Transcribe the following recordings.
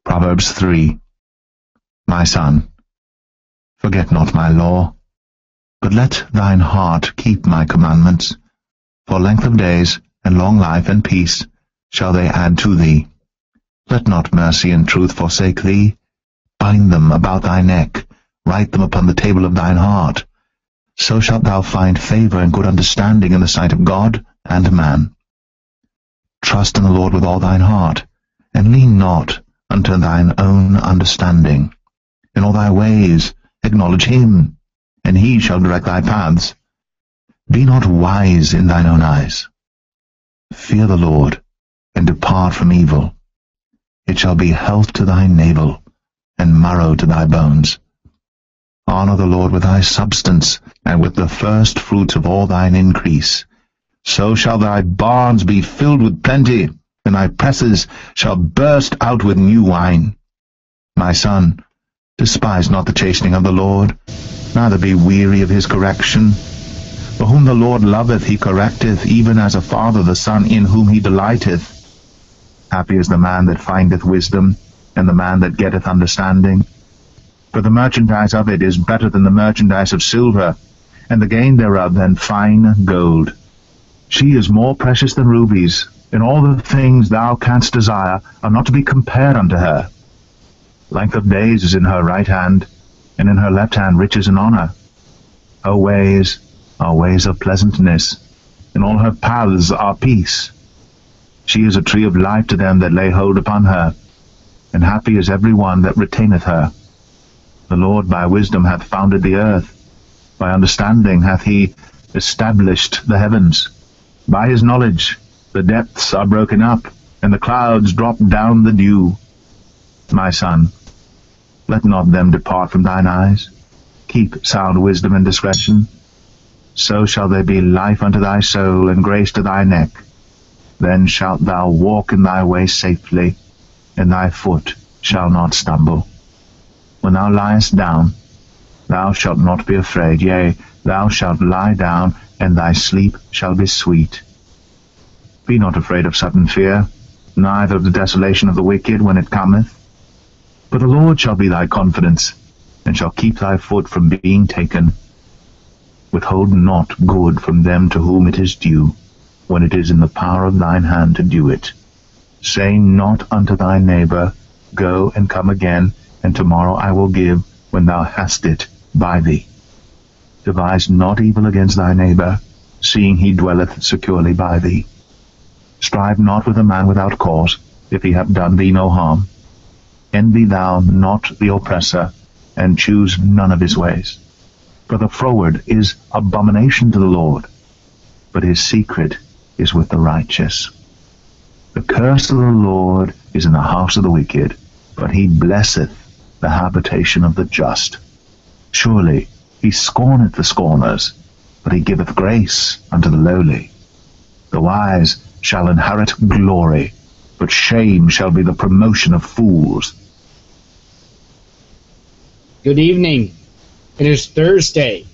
Proverbs 3. My son, forget not my law, but let thine heart keep my commandments. For length of days, and long life, and peace shall they add to thee. Let not mercy and truth forsake thee. Bind them about thy neck, write them upon the table of thine heart. So shalt thou find favour and good understanding in the sight of God and man. Trust in the Lord with all thine heart, and lean not unto thine own understanding. In all thy ways acknowledge him, and he shall direct thy paths. Be not wise in thine own eyes. Fear the Lord, and depart from evil. It shall be health to thy navel, and marrow to thy bones. Honour the Lord with thy substance, and with the first fruits of all thine increase. So shall thy barns be filled with plenty, and thy presses shall burst out with new wine. My son, despise not the chastening of the Lord, neither be weary of his correction. For whom the Lord loveth he correcteth, even as a father the son in whom he delighteth. Happy is the man that findeth wisdom, and the man that getteth understanding. For the merchandise of it is better than the merchandise of silver, and the gain thereof than fine gold. She is more precious than rubies, and all the things thou canst desire are not to be compared unto her. Length of days is in her right hand, and in her left hand riches and honour. Her ways are ways of pleasantness, and all her paths are peace. She is a tree of life to them that lay hold upon her, and happy is every one that retaineth her. The Lord by wisdom hath founded the earth, by understanding hath he established the heavens. By his knowledge the depths are broken up, and the clouds drop down the dew. My son, let not them depart from thine eyes. Keep sound wisdom and discretion. So shall they be life unto thy soul, and grace to thy neck. Then shalt thou walk in thy way safely, and thy foot shall not stumble. When thou liest down, thou shalt not be afraid. Yea, thou shalt lie down, and thy sleep shall be sweet. Be not afraid of sudden fear, neither of the desolation of the wicked when it cometh. For the Lord shall be thy confidence, and shall keep thy foot from being taken. Withhold not good from them to whom it is due, when it is in the power of thine hand to do it. Say not unto thy neighbor, Go and come again, and tomorrow I will give, when thou hast it by thee. Devise not evil against thy neighbor, seeing he dwelleth securely by thee. Strive not with a man without cause, if he have done thee no harm. Envy thou not the oppressor, and choose none of his ways. For the froward is abomination to the Lord, but his secret is with the righteous. The curse of the Lord is in the house of the wicked, but he blesseth the habitation of the just. Surely he scorneth the scorners, but he giveth grace unto the lowly. The wise shall inherit glory, but shame shall be the promotion of fools. Good evening. It is Thursday,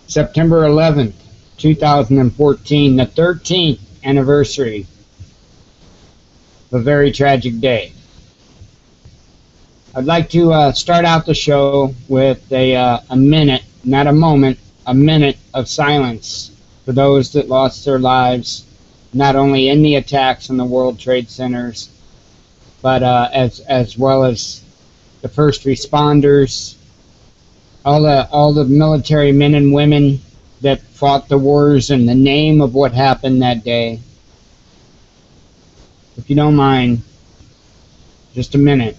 September 11th, 2014, the 13th anniversary of a very tragic day. I'd like to start out the show with a minute, not a moment, a minute of silence for those that lost their lives, not only in the attacks on the World Trade Centers, but as well as the first responders, all the military men and women that fought the wars in the name of what happened that day. If you don't mind, just a minute.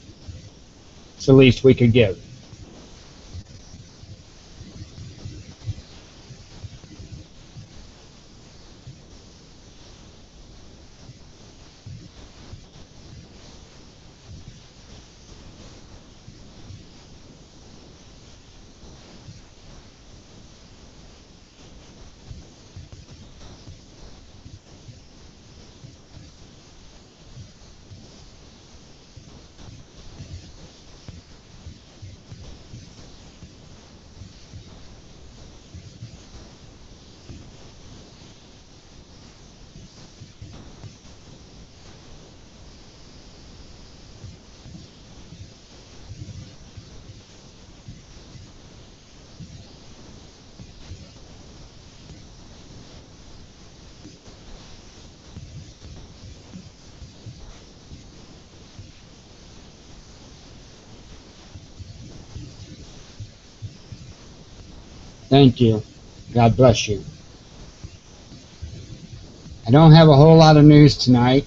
It's the least we could give. Thank you. God bless you. I don't have a whole lot of news tonight.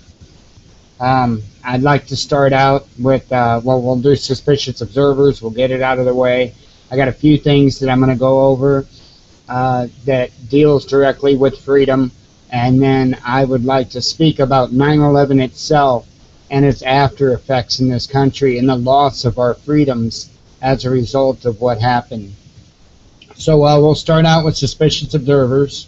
I'd like to start out with, we'll do suspicious observers. We'll get it out of the way. I got a few things that I'm going to go over that deals directly with freedom. And then I would like to speak about 9/11 itself and its after effects in this country and the loss of our freedoms as a result of what happened. So we'll start out with suspicious observers,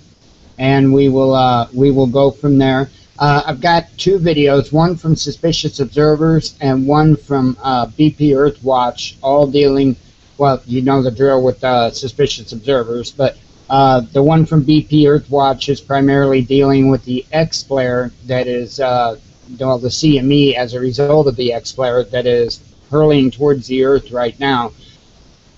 and we will go from there. I've got two videos, one from suspicious observers and one from BPEarthWatch, all dealing, well, you know the drill with suspicious observers, but the one from BPEarthWatch is primarily dealing with the X-Flare that is, the CME as a result of the X-Flare that is hurling towards the Earth right now.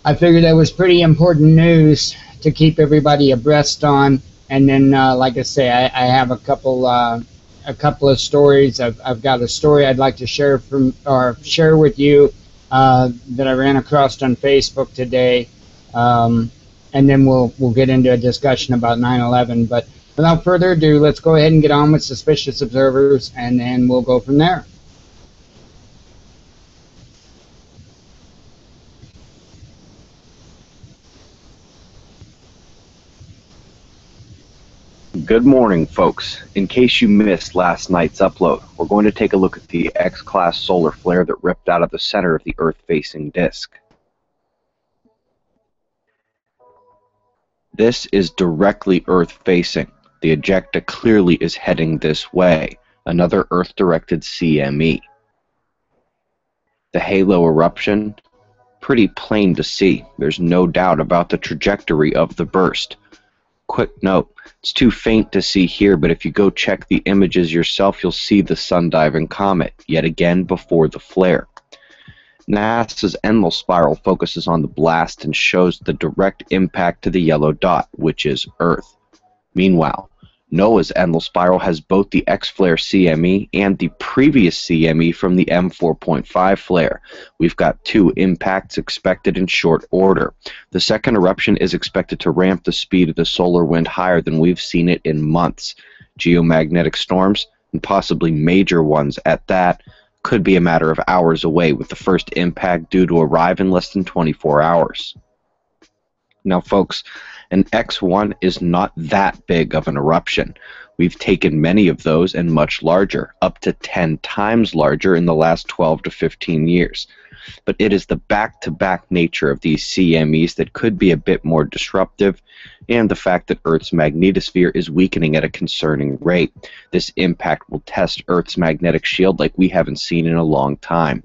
I figured that was pretty important news to keep everybody abreast on. And then, like I say, I have a couple of stories. I've got a story I'd like to share with you that I ran across on Facebook today, and then we'll get into a discussion about 9/11. But without further ado, let's go ahead and get on with suspicious observers, and then we'll go from there. Good morning, folks. In case you missed last night's upload, we're going to take a look at the X-class solar flare that ripped out of the center of the Earth-facing disk. This is directly Earth-facing. The ejecta clearly is heading this way, another Earth-directed CME. The halo eruption, pretty plain to see. There's no doubt about the trajectory of the burst. Quick note, it's too faint to see here, but if you go check the images yourself, you'll see the sun-diving comet, yet again before the flare. NASA's Enlil spiral focuses on the blast and shows the direct impact to the yellow dot, which is Earth. Meanwhile, NOAA's Enlil spiral has both the X-Flare CME and the previous CME from the M4.5 flare. We've got 2 impacts expected in short order. The second eruption is expected to ramp the speed of the solar wind higher than we've seen it in months. Geomagnetic storms, and possibly major ones at that, could be a matter of hours away, with the first impact due to arrive in less than 24 hours. Now, folks, an X1 is not that big of an eruption. We've taken many of those and much larger, up to 10 times larger in the last 12 to 15 years. But it is the back-to-back nature of these CMEs that could be a bit more disruptive, and the fact that Earth's magnetosphere is weakening at a concerning rate. This impact will test Earth's magnetic shield like we haven't seen in a long time.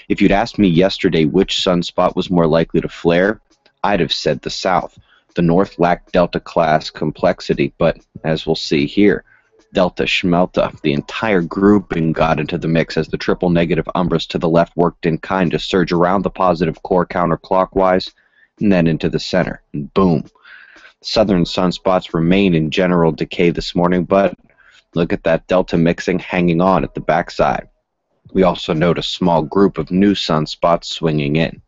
If you'd asked me yesterday which sunspot was more likely to flare, I'd have said the South. The North lacked Delta-class complexity, but as we'll see here, Delta Schmelta, the entire grouping got into the mix as the triple negative umbras to the left worked in kind to surge around the positive core counterclockwise and then into the center, and boom. Southern sunspots remain in general decay this morning, but look at that Delta mixing hanging on at the backside. We also note a small group of new sunspots swinging in.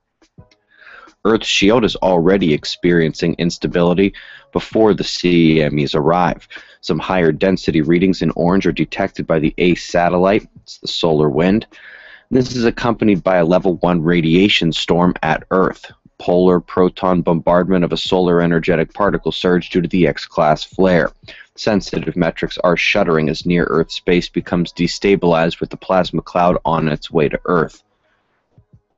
Earth's shield is already experiencing instability before the CMEs arrive. Some higher density readings in orange are detected by the ACE satellite. It's the solar wind. This is accompanied by a level 1 radiation storm at Earth. Polar proton bombardment of a solar energetic particle surge due to the X-class flare. Sensitive metrics are shuddering as near-Earth space becomes destabilized with the plasma cloud on its way to Earth.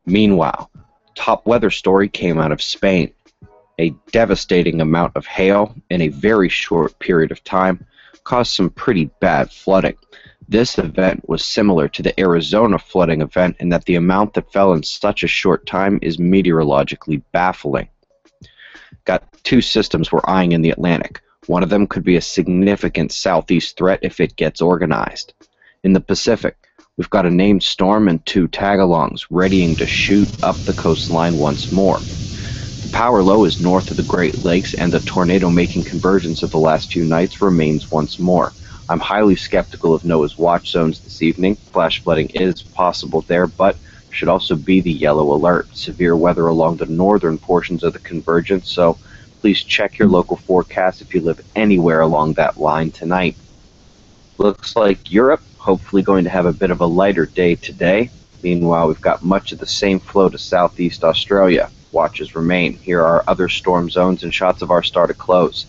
Meanwhile, top weather story came out of Spain. A devastating amount of hail in a very short period of time caused some pretty bad flooding. This event was similar to the Arizona flooding event in that the amount that fell in such a short time is meteorologically baffling. Got 2 systems we're eyeing in the Atlantic. One of them could be a significant southeast threat if it gets organized. In the Pacific, we've got a named storm and 2 tag-alongs readying to shoot up the coastline once more. The power low is north of the Great Lakes, and the tornado-making convergence of the last few nights remains once more. I'm highly skeptical of NOAA's watch zones this evening. Flash flooding is possible there, but should also be the yellow alert. Severe weather along the northern portions of the convergence, so please check your local forecast if you live anywhere along that line tonight. Looks like Europe hopefully going to have a bit of a lighter day today. Meanwhile, we've got much of the same flow to southeast Australia. Watches remain. Here are other storm zones and shots of our star to close.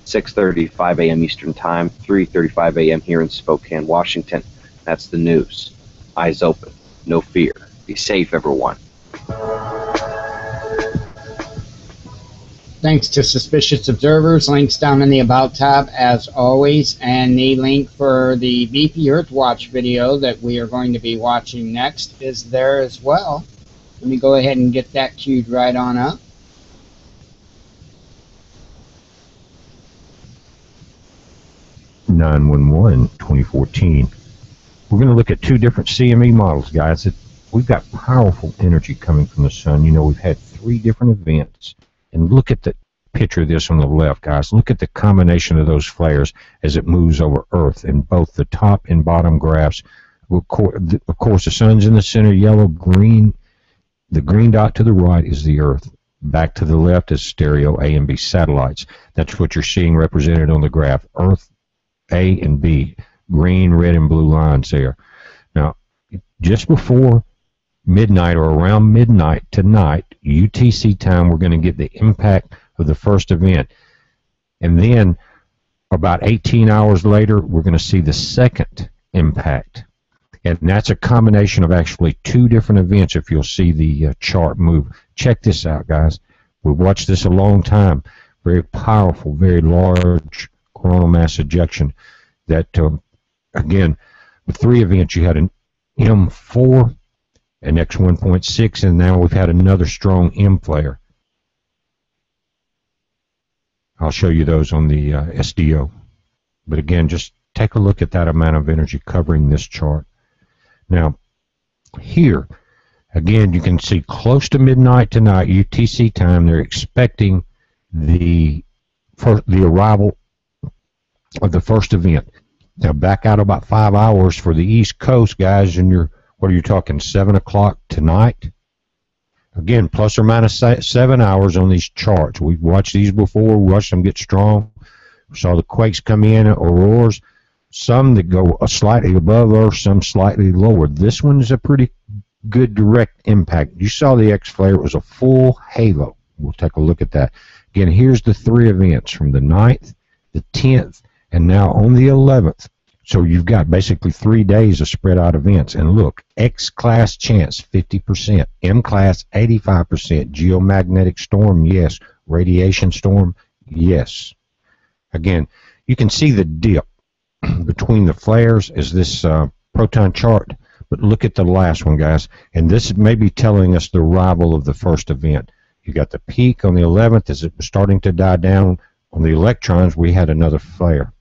6:35 a.m. Eastern Time, 3:35 a.m. here in Spokane, Washington. That's the news. Eyes open. No fear. Be safe, everyone. Thanks to Suspicious Observers. Links down in the About tab, as always. And the link for the BPEarthWatch video that we are going to be watching next is there as well. Let me go ahead and get that queued right on up. (911) 2014. We're going to look at 2 different CME models, guys. We've got powerful energy coming from the sun. You know, we've had 3 different events. And look at the picture of this on the left, guys. Look at the combination of those flares as it moves over Earth in both the top and bottom graphs. Of course, the sun's in the center, yellow, green. The green dot to the right is the Earth. Back to the left is stereo A and B satellites. That's what you're seeing represented on the graph. Earth, A and B. Green, red, and blue lines there. Now, just before midnight or around midnight tonight, UTC time, we're going to get the impact of the first event. And then about 18 hours later, we're going to see the second impact. And that's a combination of actually 2 different events if you'll see the chart move. Check this out, guys. We've watched this a long time. Very powerful, very large coronal mass ejection. That, again, with 3 events, you had an M4, an X1.6, and now we've had another strong M flare. I'll show you those on the SDO. But again, just take a look at that amount of energy covering this chart. Now, here, again, you can see close to midnight tonight, UTC time, they're expecting the arrival of the first event. Now, back out about 5 hours for the East Coast, guys, and what are you talking, 7 o'clock tonight? Again, plus or minus 7 hours on these charts. We've watched these before, watched them get strong. We saw the quakes come in, auroras, some that go slightly above Earth, some slightly lower. This one is a pretty good direct impact. You saw the X-Flare, it was a full halo. We'll take a look at that. Again, here's the 3 events from the 9th, the 10th, and now on the 11th. So you've got basically 3 days of spread out events. And look, X-class chance, 50%. M-class, 85%. Geomagnetic storm, yes. Radiation storm, yes. Again, you can see the dip between the flares as this proton chart. But look at the last one, guys. And this may be telling us the arrival of the first event. You got the peak on the 11th. As it was starting to die down on the electrons, we had another flare.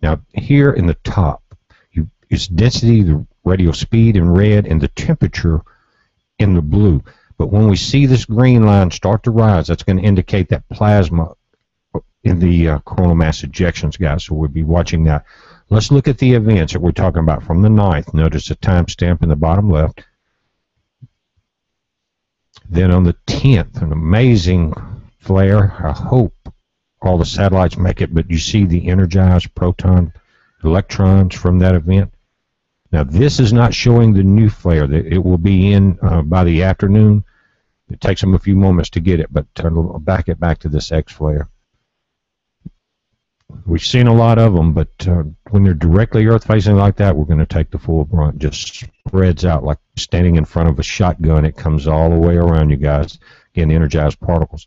Now, here in the top, it's density, the radial speed in red, and the temperature in the blue. But when we see this green line start to rise, that's going to indicate that plasma in the coronal mass ejections, guys. So we'll be watching that. Let's look at the events that we're talking about from the 9th. Notice the timestamp in the bottom left. Then on the 10th, an amazing flare. I hope all the satellites make it, but you see the energized proton electrons from that event. Now, this is not showing the new flare. It will be in by the afternoon. It takes them a few moments to get it, but I'll back it back to this X-Flare. We've seen a lot of them, but when they're directly Earth-facing like that, we're going to take the full brunt. Just spreads out like standing in front of a shotgun. It comes all the way around you guys. Again, energized particles.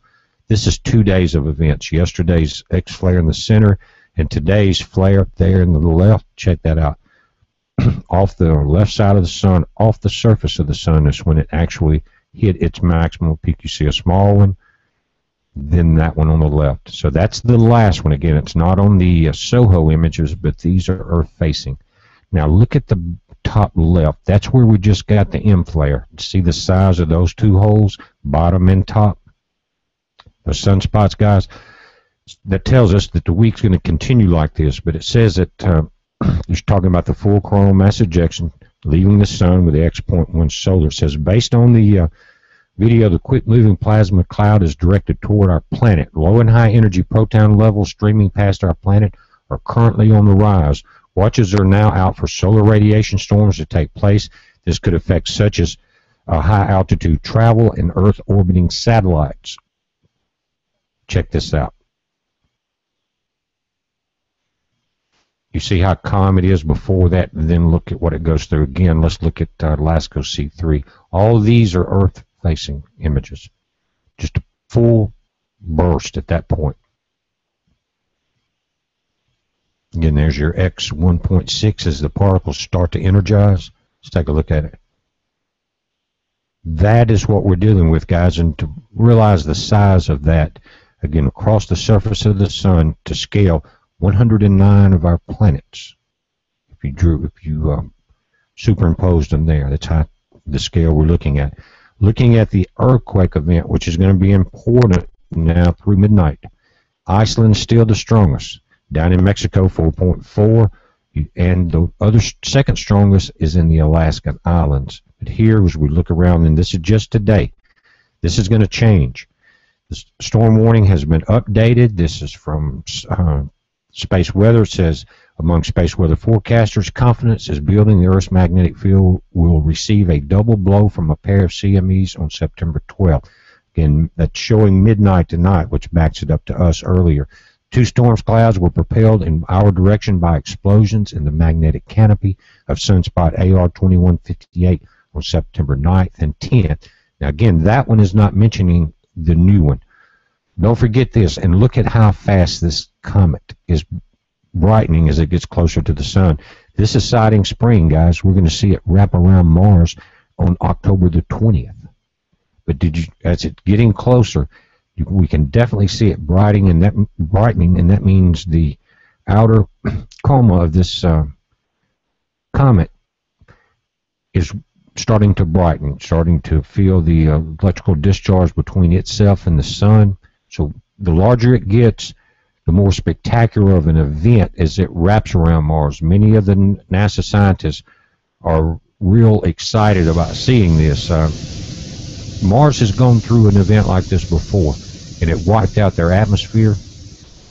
This is 2 days of events. Yesterday's X-Flare in the center, and today's flare up there in the left. Check that out. Off the left side of the sun, off the surface of the sun is when it actually hit its maximum peak. You see a small one, then that one on the left. So that's the last one. Again, it's not on the SOHO images, but these are Earth-facing. Now look at the top left. That's where we just got the M flare. See the size of those 2 holes, bottom and top? Those sunspots, guys. That tells us that the week's going to continue like this, but it says that he's talking about the full coronal mass ejection leaving the sun with the X.1 solar. It says, based on the video, the quick-moving plasma cloud is directed toward our planet. Low and high energy proton levels streaming past our planet are currently on the rise. Watches are now out for solar radiation storms to take place. This could affect such as high-altitude travel and Earth-orbiting satellites. Check this out. You see how calm it is before that, and then look at what it goes through again. Let's look at LASCO C3. All of these are Earth-facing images. Just a full burst at that point. Again, there's your X 1.6 as the particles start to energize. Let's take a look at it. That is what we're dealing with, guys, and to realize the size of that, again, across the surface of the sun to scale 109 of our planets. If you superimposed them there, that's how the scale we're looking at. Looking at the earthquake event, which is going to be important now through midnight. Iceland's still the strongest. Down in Mexico, 4.4, and the other second strongest is in the Alaskan Islands. But here, as we look around, and this is just today, this is going to change. The storm warning has been updated. This is from Space Weather. It says, among space weather forecasters, confidence is building the Earth's magnetic field will receive a double blow from a pair of CMEs on September 12th. Again, that's showing midnight tonight, which backs it up to us earlier. 2 storm clouds were propelled in our direction by explosions in the magnetic canopy of sunspot AR 2158 on September 9th and 10th. Now, again, that one is not mentioning the new one. Don't forget this, and look at how fast this comet is brightening as it gets closer to the sun. This is sighting spring, guys. We're going to see it wrap around Mars on October the 20th. But as it's getting closer, We can definitely see it brightening, and that means the outer coma of this comet is starting to brighten, starting to feel the electrical discharge between itself and the sun. So the larger it gets, the more spectacular of an event as it wraps around Mars. Many of the NASA scientists are real excited about seeing this. Mars has gone through an event like this before, and it wiped out their atmosphere,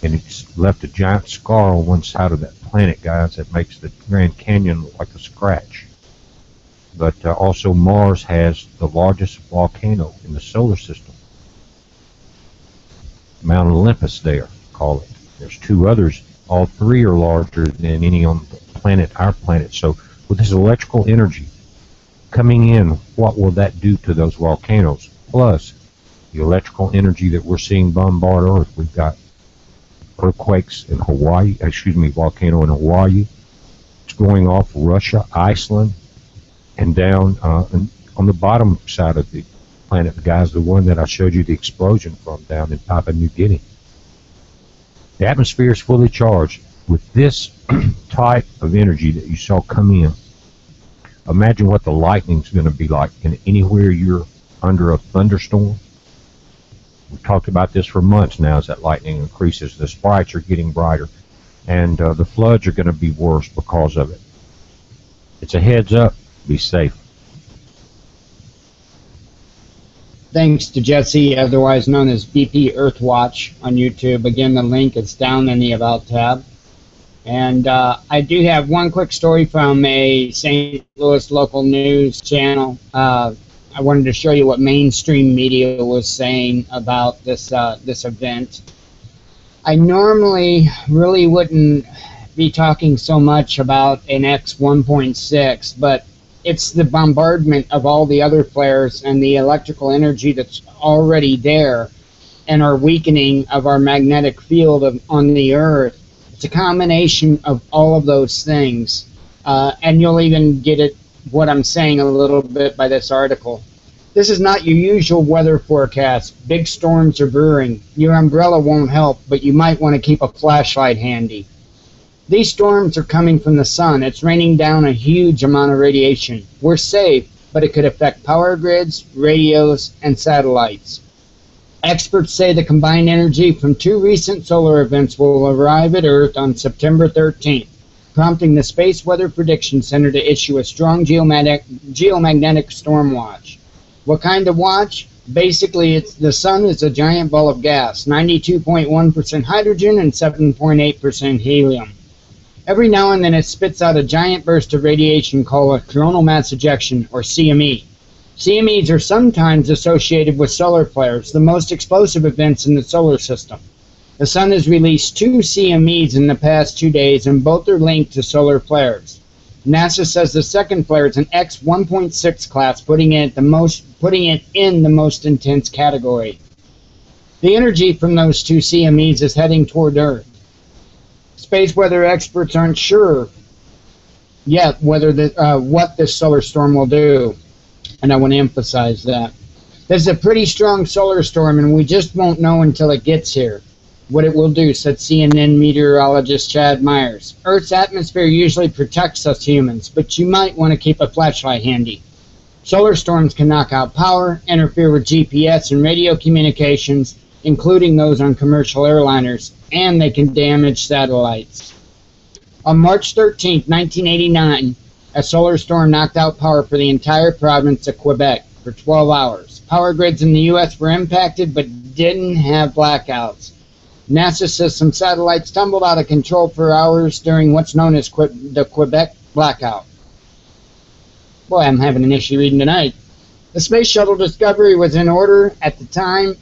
and it's left a giant scar on one side of that planet, guys, that makes the Grand Canyon look like a scratch. But also Mars has the largest volcano in the solar system. Mount Olympus there, call it. There's two others. All three are larger than any on the planet, our planet. So with this electrical energy coming in, what will that do to those volcanoes? Plus, the electrical energy that we're seeing bombard Earth. We've got earthquakes in Hawaii, volcano in Hawaii. It's going off Russia, Iceland, and down on the bottom side of the planet, guys, the one that I showed you the explosion from down in Papua New Guinea. The atmosphere is fully charged with this type of energy that you saw come in. Imagine what the lightning's going to be like. And anywhere you're under a thunderstorm, we've talked about this for months now. As that lightning increases, the sprites are getting brighter, and the floods are going to be worse because of it. It's a heads up. Be safe. Thanks to Jesse, otherwise known as BPEarthWatch on YouTube. Again, the link is down in the About tab. And I do have one quick story from a St. Louis local news channel. I wanted to show you what mainstream media was saying about this event. I normally really wouldn't be talking so much about an X-1.6, but it's the bombardment of all the other flares and the electrical energy that's already there and our weakening of our magnetic field on the Earth. It's a combination of all of those things. And you'll even get it, what I'm saying, a little bit by this article. This is not your usual weather forecast. Big storms are brewing. Your umbrella won't help, but you might want to keep a flashlight handy. These storms are coming from the sun. It's raining down a huge amount of radiation. We're safe, but it could affect power grids, radios, and satellites. Experts say the combined energy from two recent solar events will arrive at Earth on September 13th, prompting the Space Weather Prediction Center to issue a strong geomagnetic storm watch. What kind of watch? Basically, the sun is a giant ball of gas, 92.1% hydrogen and 7.8% helium. Every now and then it spits out a giant burst of radiation called a coronal mass ejection, or CME. CMEs are sometimes associated with solar flares, the most explosive events in the solar system. The sun has released two CMEs in the past 2 days, and both are linked to solar flares. NASA says the second flare is an X-1.6 class, putting it in the most intense category. The energy from those two CMEs is heading toward Earth. Space weather experts aren't sure yet whether what this solar storm will do, and I want to emphasize that. This is a pretty strong solar storm, and we just won't know until it gets here what it will do, said CNN meteorologist Chad Myers. Earth's atmosphere usually protects us humans, but you might want to keep a flashlight handy. Solar storms can knock out power, interfere with GPS and radio communications, including those on commercial airliners, and they can damage satellites. On March 13, 1989, a solar storm knocked out power for the entire province of Quebec for 12 hours. Power grids in the U.S. were impacted but didn't have blackouts. NASA says some satellites tumbled out of control for hours during what's known as the Quebec blackout. Boy, I'm having an issue reading tonight. The Space Shuttle Discovery was in orbit at the time,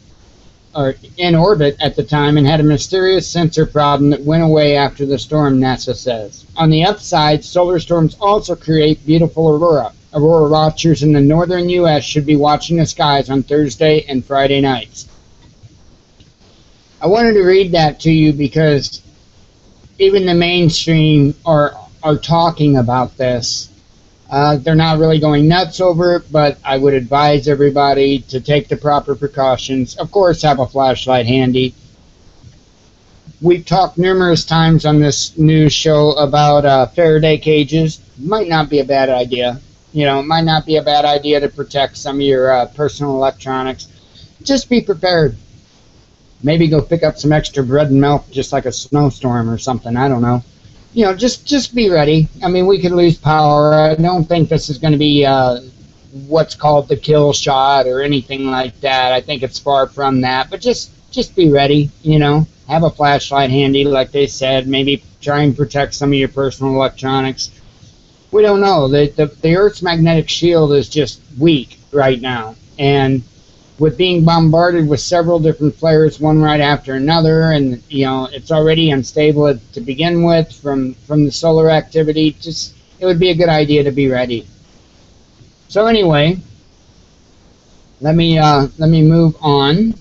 and had a mysterious sensor problem that went away after the storm, NASA says. On the upside, solar storms also create beautiful aurora. Aurora watchers in the northern U.S. should be watching the skies on Thursday and Friday nights. I wanted to read that to you because even the mainstream are talking about this. They're not really going nuts over it, but I would advise everybody to take the proper precautions. Of course, have a flashlight handy. We've talked numerous times on this news show about Faraday cages. Might not be a bad idea. You know, it might not be a bad idea to protect some of your personal electronics. Just be prepared. Maybe go pick up some extra bread and milk, just like a snowstorm or something. I don't know. You know, just be ready. I mean, we could lose power. I don't think this is going to be what's called the kill shot or anything like that. I think it's far from that. But just be ready, you know. Have a flashlight handy, like they said. Maybe try and protect some of your personal electronics. We don't know. The Earth's magnetic shield is just weak right now. And with being bombarded with several different flares, one right after another, and, you know, it's already unstable to begin with from the solar activity, just it would be a good idea to be ready. So anyway, let me move on.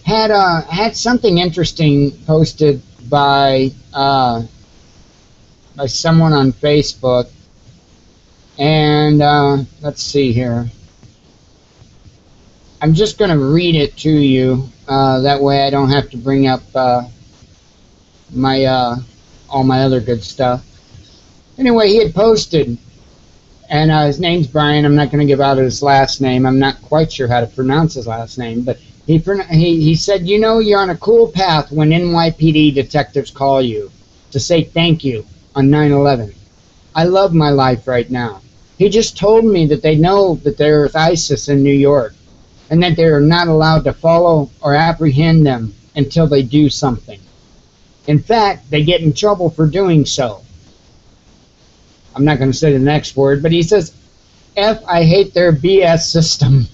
Had something interesting posted by someone on Facebook, and let's see here. I'm just going to read it to you. That way, I don't have to bring up my all my other good stuff. Anyway, he had posted, and his name's Brian. I'm not going to give out his last name. I'm not quite sure how to pronounce his last name, but he said, you know, you're on a cool path when NYPD detectives call you to say thank you on 9/11. I love my life right now. He just told me that they know that there's ISIS in New York and that they are not allowed to follow or apprehend them until they do something. In fact, they get in trouble for doing so. I'm not going to say the next word, but he says, F, I hate their BS system.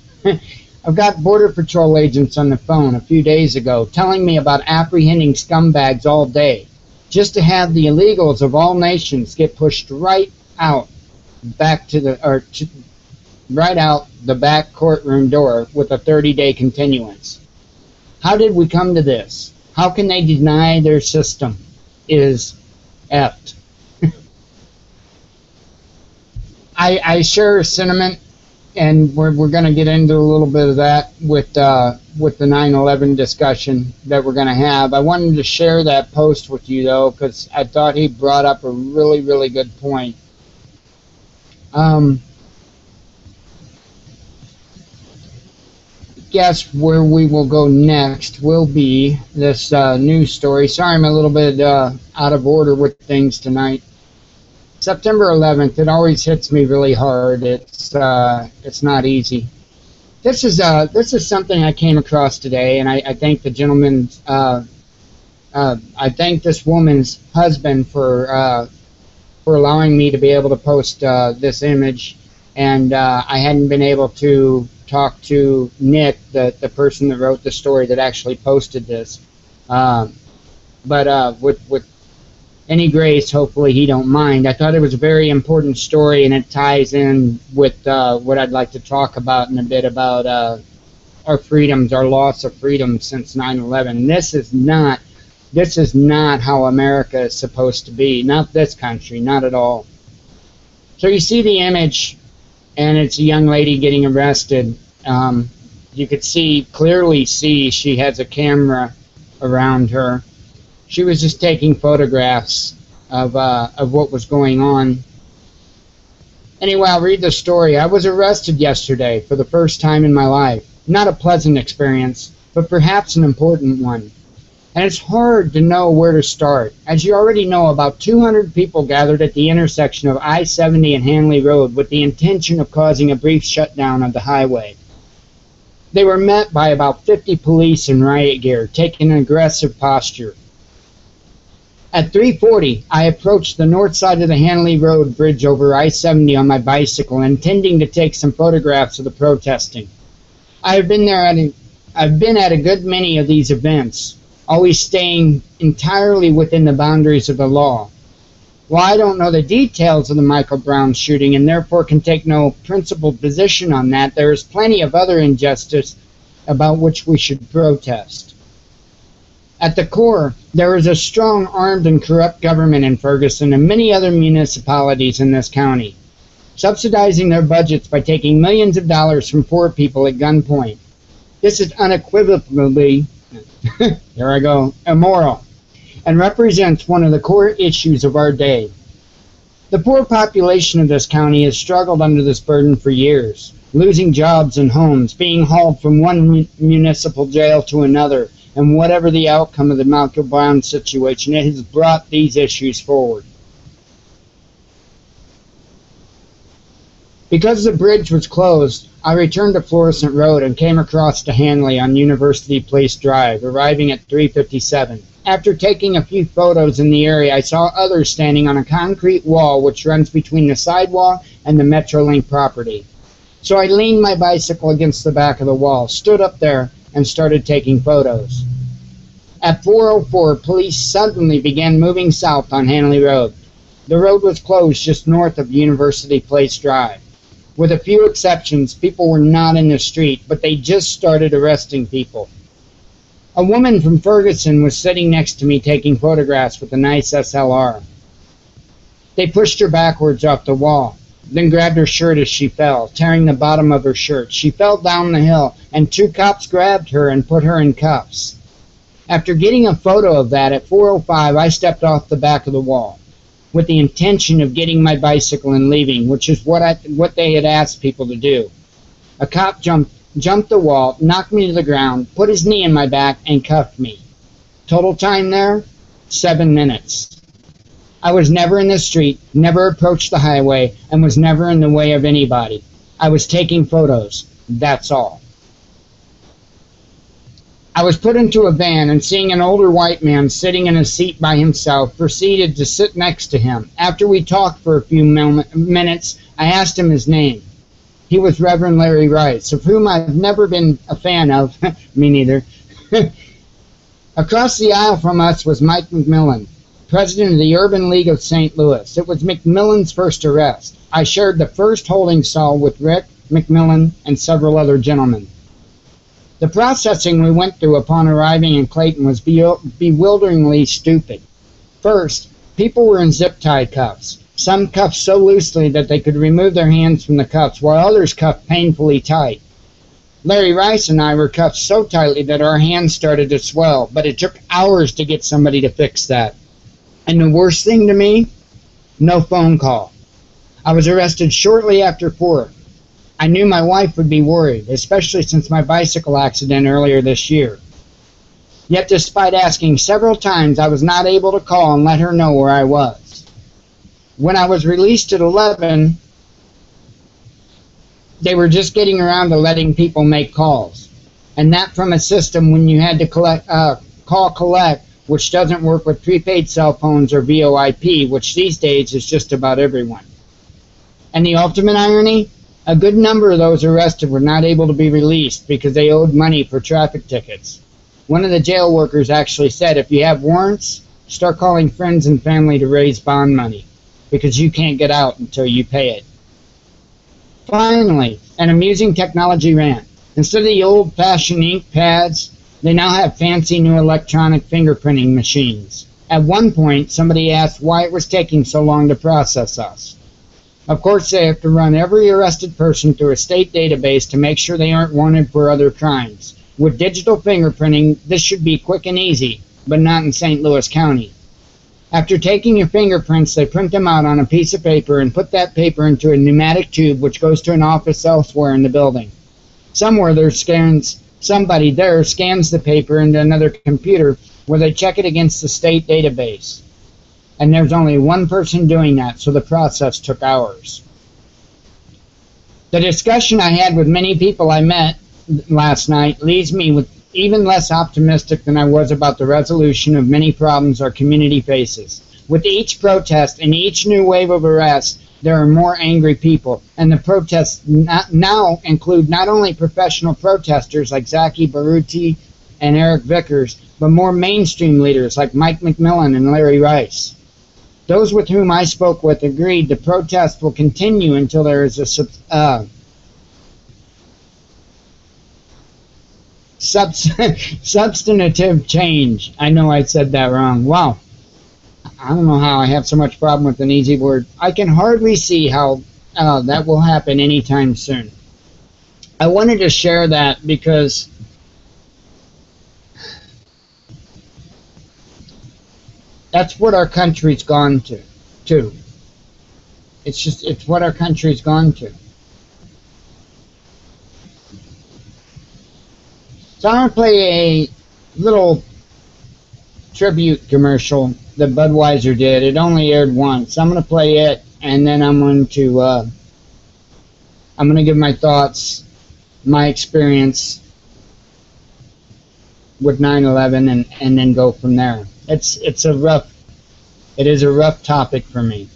I've got Border Patrol agents on the phone a few days ago telling me about apprehending scumbags all day, just to have the illegals of all nations get pushed right out right out the back courtroom door with a 30-day continuance. How did we come to this? How can they deny their system is effed? I share a sentiment, and we're going to get into a little bit of that with the 9/11 discussion that we're going to have. I wanted to share that post with you, though, because I thought he brought up a really, really good point. Guess where we will go next will be this news story. Sorry, I'm a little bit out of order with things tonight. September 11th, it always hits me really hard. It's not easy. This is something I came across today, and I thank the gentleman. I thank this woman's husband for allowing me to be able to post this image, and I hadn't been able to talk to Nick, the person that wrote the story that actually posted this. But with any grace, hopefully he don't mind. I thought it was a very important story, and it ties in with what I'd like to talk about in a bit about our freedoms, our loss of freedom since 9/11. This is not how America is supposed to be. Not this country, not at all. So you see the image, and it's a young lady getting arrested. You could clearly see she has a camera around her. She was just taking photographs of what was going on. Anyway, I'll read the story. I was arrested yesterday for the first time in my life. Not a pleasant experience, but perhaps an important one. And it's hard to know where to start. As you already know, about 200 people gathered at the intersection of I-70 and Hanley Road with the intention of causing a brief shutdown of the highway. They were met by about 50 police in riot gear, taking an aggressive posture. At 3:40, I approached the north side of the Hanley Road bridge over I-70 on my bicycle, intending to take some photographs of the protesting. I've been at a good many of these events, always staying entirely within the boundaries of the law. While I don't know the details of the Michael Brown shooting and therefore can take no principled position on that, there is plenty of other injustice about which we should protest. At the core, there is a strong, armed, and corrupt government in Ferguson and many other municipalities in this county, subsidizing their budgets by taking millions of dollars from poor people at gunpoint. This is unequivocally, here I go, immoral, and represents one of the core issues of our day. The poor population of this county has struggled under this burden for years, losing jobs and homes, being hauled from one municipal jail to another, and whatever the outcome of the Malcolm Brown situation, it has brought these issues forward. Because the bridge was closed, I returned to Florissant Road and came across to Hanley on University Place Drive, arriving at 3:57. After taking a few photos in the area, I saw others standing on a concrete wall which runs between the sidewalk and the Metrolink property. So I leaned my bicycle against the back of the wall, stood up there, and started taking photos. At 4:04, police suddenly began moving south on Hanley Road. The road was closed just north of University Place Drive. With a few exceptions, people were not in the street, but they just started arresting people. A woman from Ferguson was sitting next to me taking photographs with a nice SLR. They pushed her backwards off the wall, then grabbed her shirt as she fell, tearing the bottom of her shirt. She fell down the hill, and 2 cops grabbed her and put her in cuffs. After getting a photo of that at 4:05, I stepped off the back of the wall, with the intention of getting my bicycle and leaving, which is what they had asked people to do. A cop jumped the wall, knocked me to the ground, put his knee in my back, and cuffed me. Total time there, 7 minutes. I was never in the street, never approached the highway, and was never in the way of anybody. I was taking photos. That's all. I was put into a van, and seeing an older white man sitting in a seat by himself, proceeded to sit next to him. After we talked for a few minutes, I asked him his name. He was Reverend Larry Rice, of whom I've never been a fan of. Me neither. Across the aisle from us was Mike McMillan, president of the Urban League of St. Louis. It was McMillan's first arrest. I shared the first holding cell with Rick, McMillan, and several other gentlemen. The processing we went through upon arriving in Clayton was bewilderingly stupid. First, people were in zip-tie cuffs, some cuffed so loosely that they could remove their hands from the cuffs, while others cuffed painfully tight. Larry Rice and I were cuffed so tightly that our hands started to swell, but it took hours to get somebody to fix that. And the worst thing to me? No phone call. I was arrested shortly after 4. I knew my wife would be worried, especially since my bicycle accident earlier this year. Yet despite asking several times, I was not able to call and let her know where I was. When I was released at 11, they were just getting around to letting people make calls. And that from a system when you had to call collect, which doesn't work with prepaid cell phones or VoIP, which these days is just about everyone. And the ultimate irony? A good number of those arrested were not able to be released because they owed money for traffic tickets. One of the jail workers actually said, if you have warrants, start calling friends and family to raise bond money, because you can't get out until you pay it. Finally, an amusing technology rant. Instead of the old-fashioned ink pads, they now have fancy new electronic fingerprinting machines. At one point, somebody asked why it was taking so long to process us. Of course, they have to run every arrested person through a state database to make sure they aren't wanted for other crimes. With digital fingerprinting, this should be quick and easy, but not in St. Louis County. After taking your fingerprints, they print them out on a piece of paper and put that paper into a pneumatic tube which goes to an office elsewhere in the building. Somebody there scans the paper into another computer where they check it against the state database. And there's only one person doing that, so the process took hours. The discussion I had with many people I met last night leaves me with even less optimistic than I was about the resolution of many problems our community faces. With each protest and each new wave of arrests, there are more angry people, and the protests now include not only professional protesters like Zaki Baruti and Eric Vickers, but more mainstream leaders like Mike McMillan and Larry Rice. Those with whom I spoke with agreed the protest will continue until there is a substantive change. I know I said that wrong. Wow. I don't know how I have so much problem with an easy word. I can hardly see how that will happen anytime soon. I wanted to share that because that's what our country's gone to. It's what our country's gone to. So I'm going to play a little tribute commercial that Budweiser did. It only aired once. I'm going to play it, and then I'm going to give my thoughts, my experience with 9/11, and then go from there. It is a rough topic for me.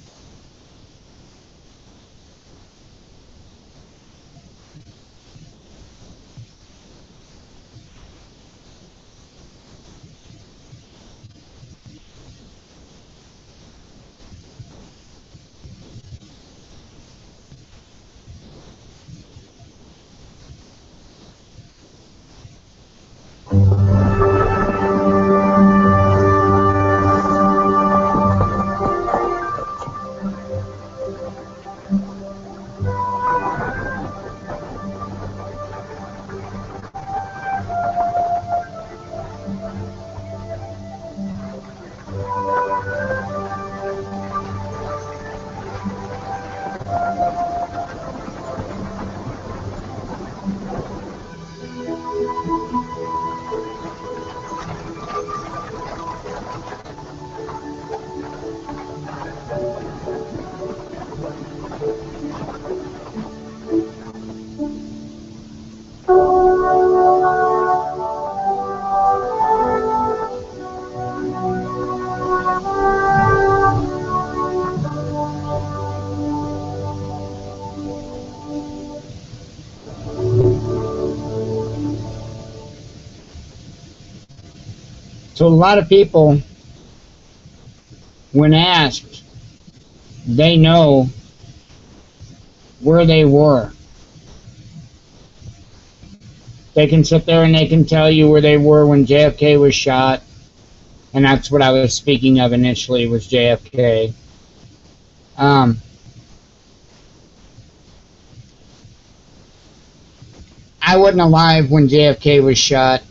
So a lot of people, when asked, they know where they were. They can sit there and they can tell you where they were when JFK was shot, and that's what I was speaking of initially, was JFK. I wasn't alive when JFK was shot.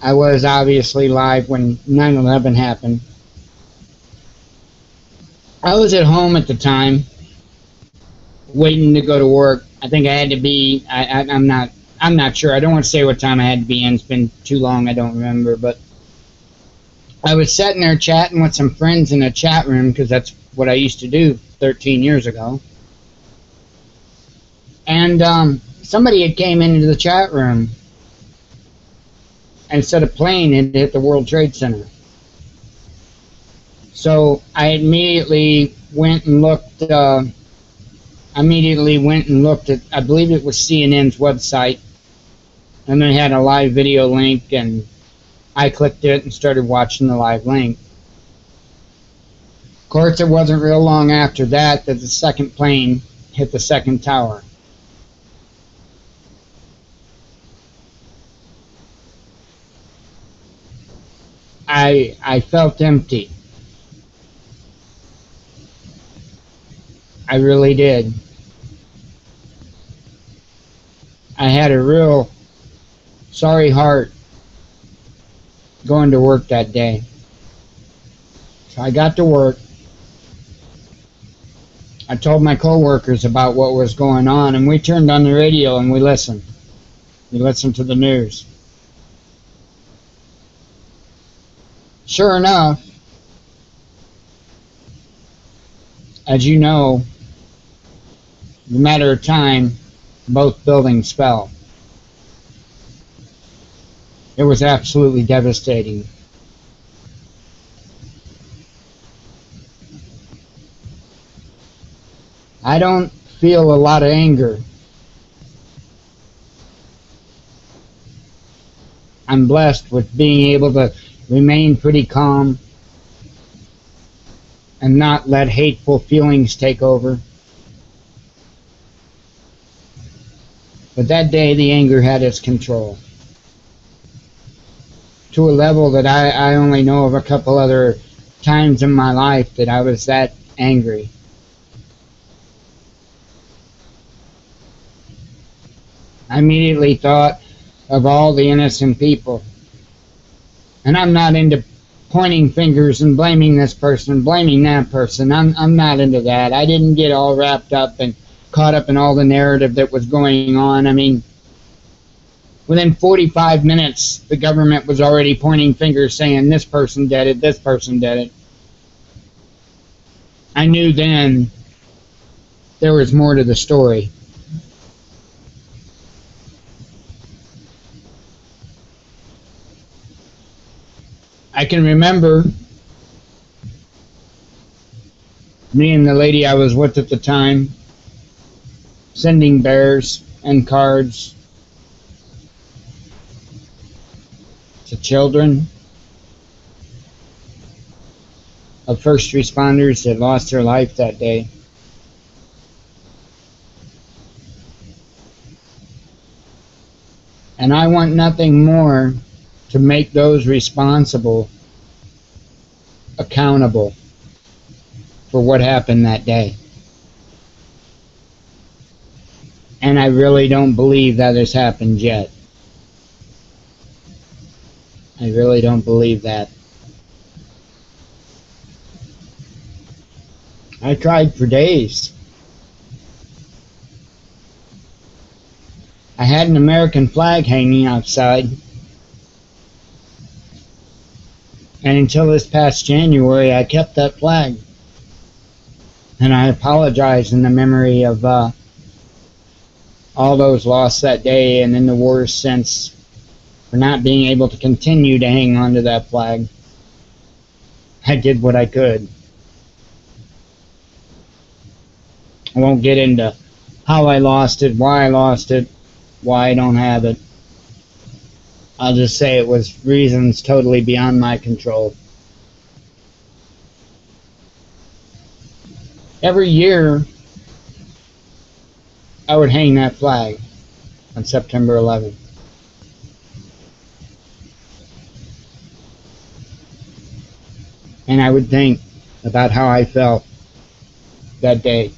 I was obviously live when 9/11 happened. I was at home at the time, waiting to go to work. I think I had to be. I'm not sure. I don't want to say what time I had to be in. It's been too long. I don't remember. But I was sitting there chatting with some friends in a chat room, because that's what I used to do 13 years ago. And somebody had came into the chat room and said a plane had hit the World Trade Center. So I immediately went and looked. I believe it was CNN's website, and they had a live video link, and I clicked it and started watching the live link. Of course, it wasn't real long after that the second plane hit the second tower. I felt empty. I really did. I had a real sorry heart going to work that day. So I got to work. I told my coworkers about what was going on, and we turned on the radio and we listened. We listened to the news. Sure enough, as you know, in a matter of time, both buildings fell. It was absolutely devastating. I don't feel a lot of anger. I'm blessed with being able to remain pretty calm and not let hateful feelings take over. But that day, the anger had its control. To a level that I only know of a couple other times in my life that I was that angry. I immediately thought of all the innocent people. And I'm not into pointing fingers and blaming this person, blaming that person. I'm not into that. I didn't get all wrapped up and caught up in all the narrative that was going on. I mean, within 45 minutes, the government was already pointing fingers saying this person did it, this person did it. I knew then there was more to the story. I can remember me and the lady I was with at the time sending bears and cards to children of first responders that lost their life that day. And I want nothing more to make those responsible accountable for what happened that day. And I really don't believe that has happened yet. I really don't believe that. I tried for days. I had an American flag hanging outside. And until this past January, I kept that flag. And I apologize in the memory of all those lost that day and in the wars since for not being able to continue to hang on to that flag. I did what I could. I won't get into how I lost it, why I don't have it. I'll just say it was reasons totally beyond my control. Every year, I would hang that flag on September 11th. And I would think about how I felt that day.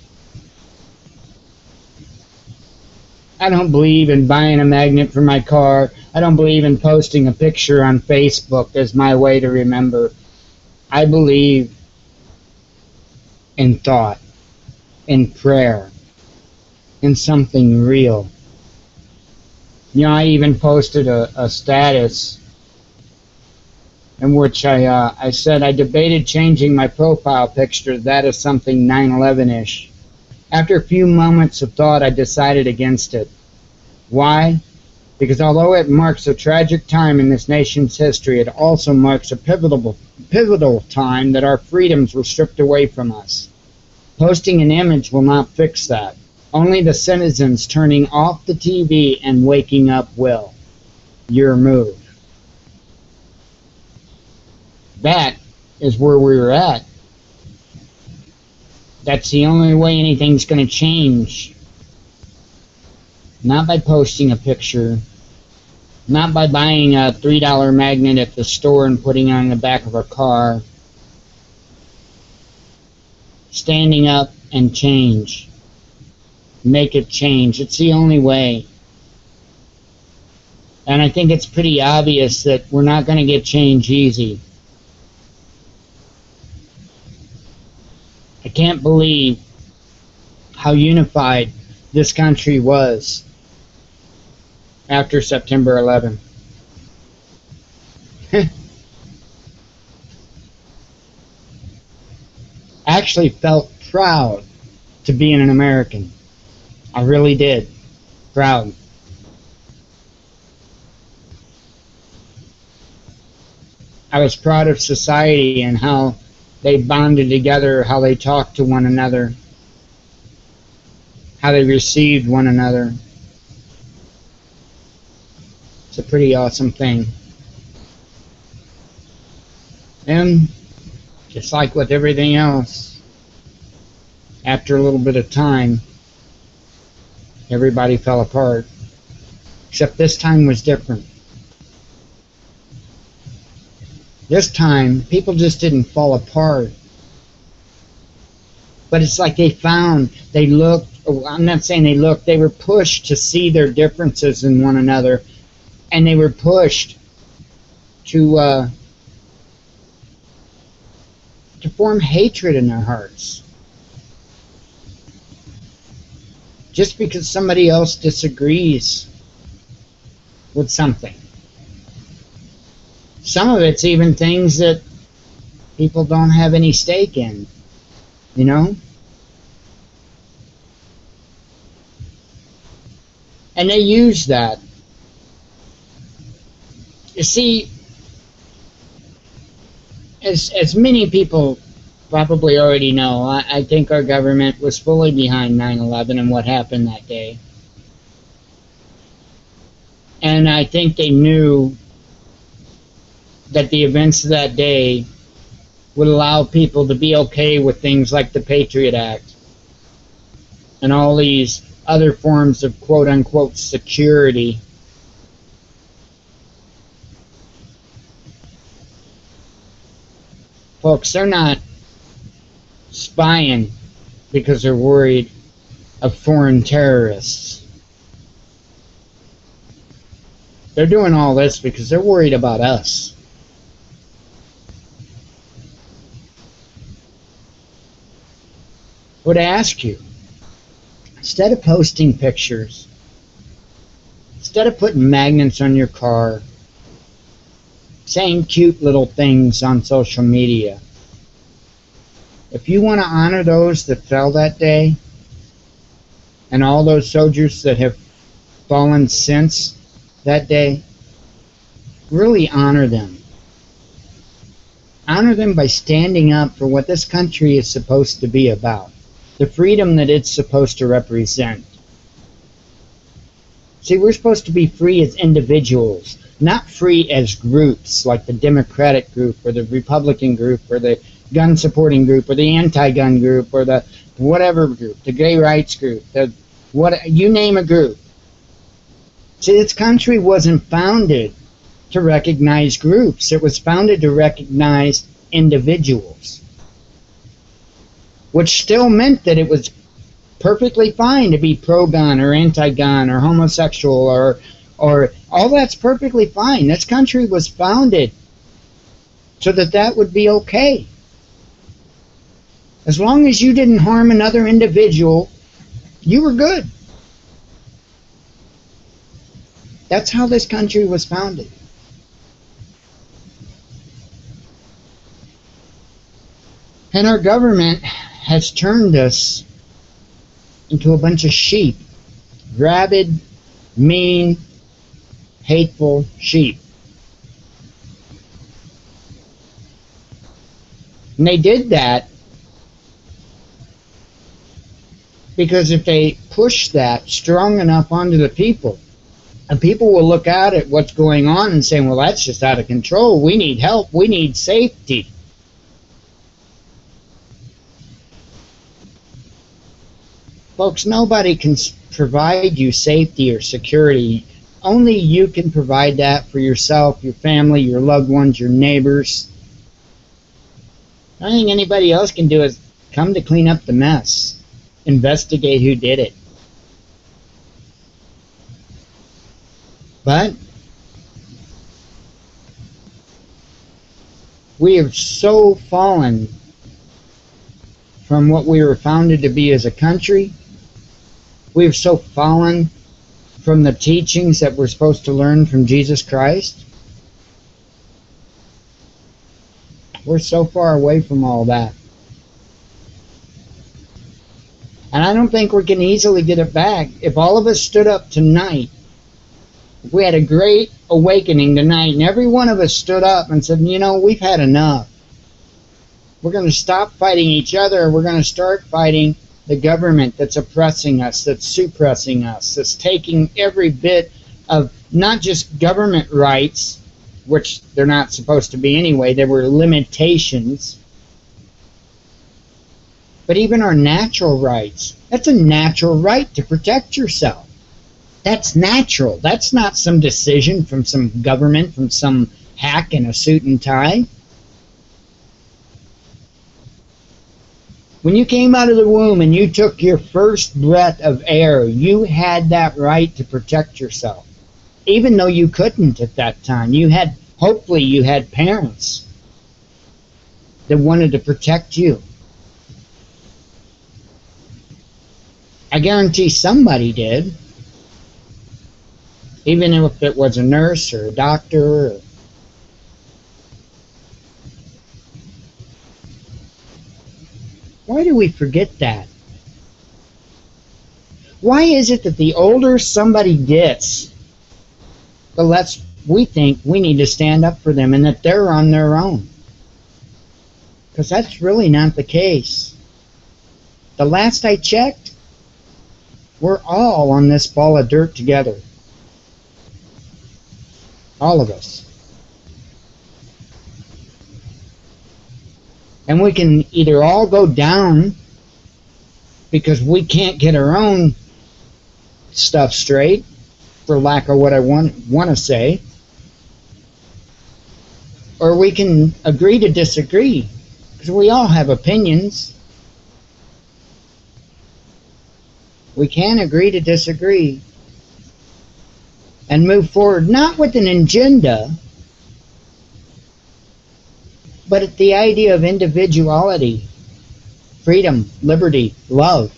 I don't believe in buying a magnet for my car. I don't believe in posting a picture on Facebook as my way to remember. I believe in thought, in prayer, in something real. You know, I even posted a status in which I said I debated changing my profile picture to that of something 9/11-ish. After a few moments of thought, I decided against it. Why? Because although it marks a tragic time in this nation's history, it also marks a pivotal time that our freedoms were stripped away from us. Posting an image will not fix that. Only the citizens turning off the TV and waking up will. Your move. That is where we're at. That's the only way anything's going to change. Not by posting a picture. Not by buying a $3 magnet at the store and putting it on the back of our car. Standing up and change. Make it change. It's the only way. And I think it's pretty obvious that we're not going to get change easy. I can't believe how unified this country was after September 11th. I actually felt proud to be an American. I really did. Proud. I was proud of society and how they bonded together, how they talked to one another, how they received one another. It's a pretty awesome thing. And just like with everything else, after a little bit of time, everybody fell apart. Except this time was different. This time, people just didn't fall apart. But it's like they looked, I'm not saying they looked, they were pushed to see their differences in one another. And they were pushed to form hatred in their hearts. Just because somebody else disagrees with something. Some of it's even things that people don't have any stake in, you know? And they use that. You see, as many people probably already know, I think our government was fully behind 9/11 and what happened that day. And I think they knew that the events of that day would allow people to be okay with things like the Patriot Act and all these other forms of quote-unquote security. Folks, they're not spying because they're worried of foreign terrorists. They're doing all this because they're worried about us. I would ask you, instead of posting pictures, instead of putting magnets on your car, saying cute little things on social media, if you want to honor those that fell that day, and all those soldiers that have fallen since that day, really honor them. Honor them by standing up for what this country is supposed to be about. The freedom that it's supposed to represent. See, we're supposed to be free as individuals, not free as groups like the Democratic group or the Republican group or the gun-supporting group or the anti-gun group or the whatever group, the gay rights group, you name a group. See, this country wasn't founded to recognize groups. It was founded to recognize individuals. Which still meant that it was perfectly fine to be pro-gun or anti-gun or homosexual or all that's perfectly fine. This country was founded so that that would be okay. As long as you didn't harm another individual, you were good. That's how this country was founded. And our government has turned us into a bunch of sheep. Rabid, mean, hateful sheep. And they did that because if they push that strong enough onto the people, and people will look out at what's going on and say, well, that's just out of control. We need help. We need safety. Folks, nobody can provide you safety or security. Only you can provide that for yourself, your family, your loved ones, your neighbors. The only thing anybody else can do is come to clean up the mess. Investigate who did it. But we have so fallen from what we were founded to be as a country. We have so fallen from the teachings that we're supposed to learn from Jesus Christ. We're so far away from all that. And I don't think we can easily get it back. If all of us stood up tonight, if we had a great awakening tonight, and every one of us stood up and said, you know, we've had enough. We're going to stop fighting each other. We're going to start fighting the government that's oppressing us, that's suppressing us, that's taking every bit of not just government rights, which they're not supposed to be anyway, there were limitations, but even our natural rights. That's a natural right to protect yourself. That's natural. That's not some decision from some government, from some hack in a suit and tie. When you came out of the womb and you took your first breath of air, you had that right to protect yourself. Even though you couldn't at that time. Hopefully you had parents that wanted to protect you. I guarantee somebody did. Even if it was a nurse or a doctor. Why do we forget that? Why is it that the older somebody gets, the less we think we need to stand up for them and that they're on their own? Because that's really not the case. The last I checked, we're all on this ball of dirt together. All of us. And we can either all go down because we can't get our own stuff straight, for lack of what I want to say, or we can agree to disagree, because we all have opinions. We can agree to disagree and move forward, not with an agenda, but at the idea of individuality, freedom, liberty, love.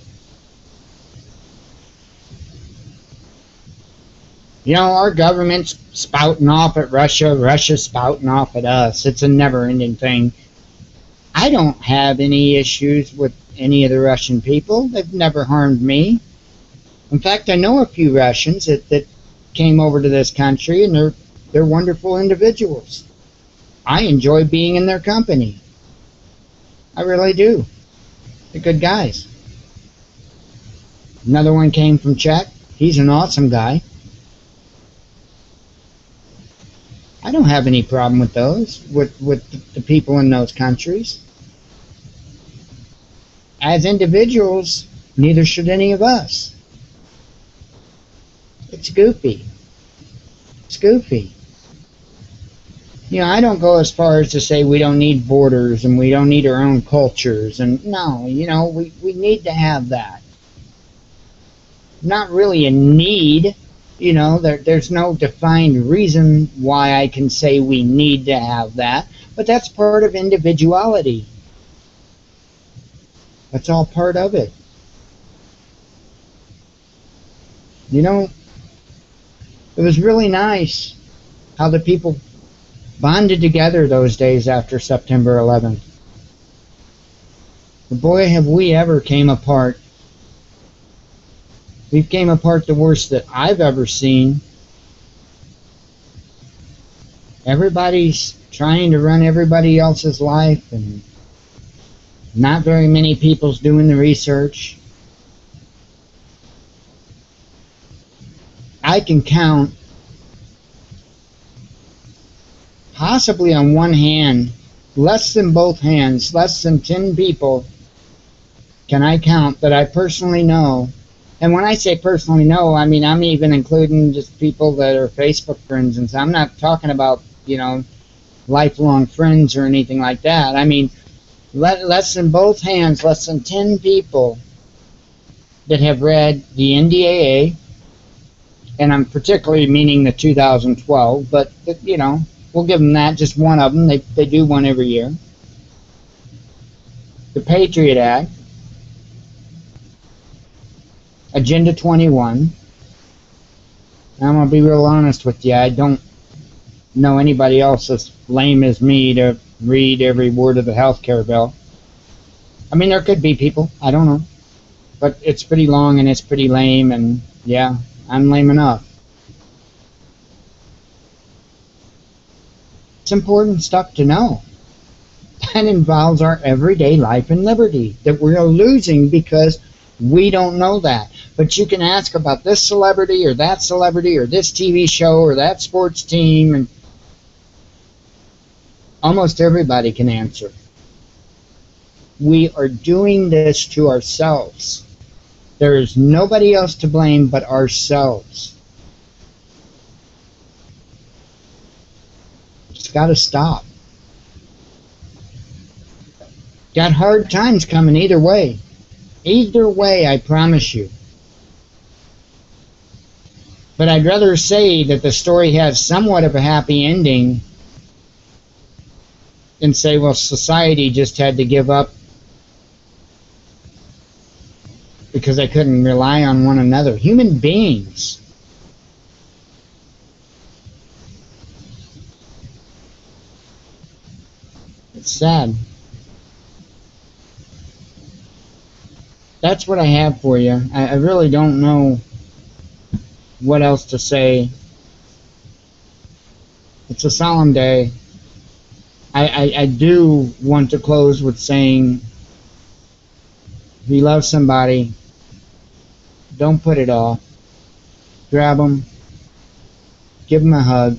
You know, our government's spouting off at Russia, Russia's spouting off at us. It's a never-ending thing. I don't have any issues with any of the Russian people. They've never harmed me. In fact, I know a few Russians that came over to this country, and they're wonderful individuals. I enjoy being in their company. I really do. They're good guys. Another one came from Czech. He's an awesome guy. I don't have any problem with those, with the people in those countries. As individuals, neither should any of us. It's goofy. It's goofy. You know, I don't go as far as to say we don't need borders and we don't need our own cultures. And no, you know, we need to have that. Not really a need. You know, there's no defined reason why I can say we need to have that. But that's part of individuality. That's all part of it. You know, it was really nice how the people bonded together those days after September 11th. But boy, have we ever came apart. We've came apart the worst that I've ever seen. Everybody's trying to run everybody else's life, and not very many people's doing the research. I can count, possibly on one hand, less than both hands, less than 10 people can I count that I personally know. And when I say personally know, I mean I'm even including just people that are Facebook friends, and so I'm not talking about, you know, lifelong friends or anything like that. I mean less than both hands, less than 10 people that have read the NDAA, and I'm particularly meaning the 2012, but you know, we'll give them that, just one of them. They do one every year. The Patriot Act, Agenda 21. I'm going to be real honest with you. I don't know anybody else as lame as me to read every word of the health care bill. I mean, there could be people. I don't know. But it's pretty long and it's pretty lame, and yeah, I'm lame enough. It's important stuff to know. That involves our everyday life and liberty that we're losing because we don't know that. But you can ask about this celebrity or this TV show or that sports team, and almost everybody can answer. We are doing this to ourselves. There is nobody else to blame but ourselves. got to stop. Got hard times coming either way. Either way, I promise you. But I'd rather say that the story has somewhat of a happy ending than say, well, society just had to give up because they couldn't rely on one another. Human beings. It's sad. That's what I have for you. I really don't know what else to say. It's a solemn day. I do want to close with saying, if you love somebody, don't put it off. Grab them. Give them a hug.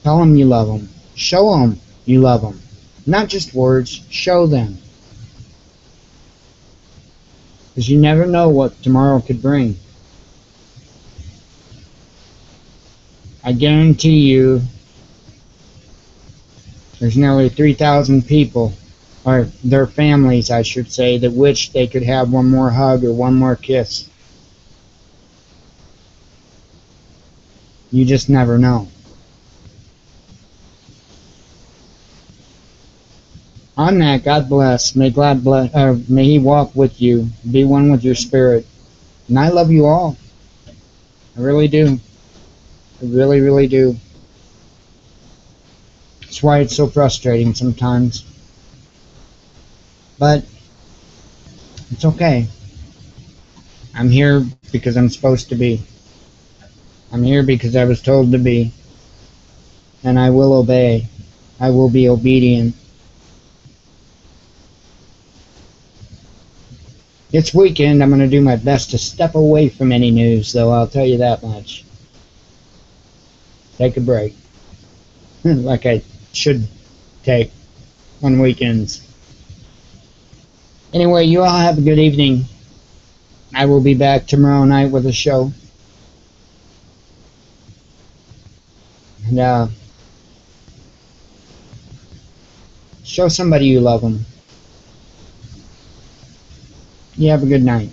Tell them you love them. Show them you love them. Not just words. Show them. Because you never know what tomorrow could bring. I guarantee you there's nearly 3,000 people, or their families, I should say, that wish they could have one more hug or one more kiss. You just never know. On that, God bless. May God bless. May He walk with you. Be one with your spirit. And I love you all. I really do. I really, really do. That's why it's so frustrating sometimes. But it's okay. I'm here because I'm supposed to be. I'm here because I was told to be. And I will obey. I will be obedient. This weekend, I'm going to do my best to step away from any news, though, I'll tell you that much. Take a break. Like I should take on weekends. Anyway, you all have a good evening. I will be back tomorrow night with a show. And, show somebody you love them. You have a good night.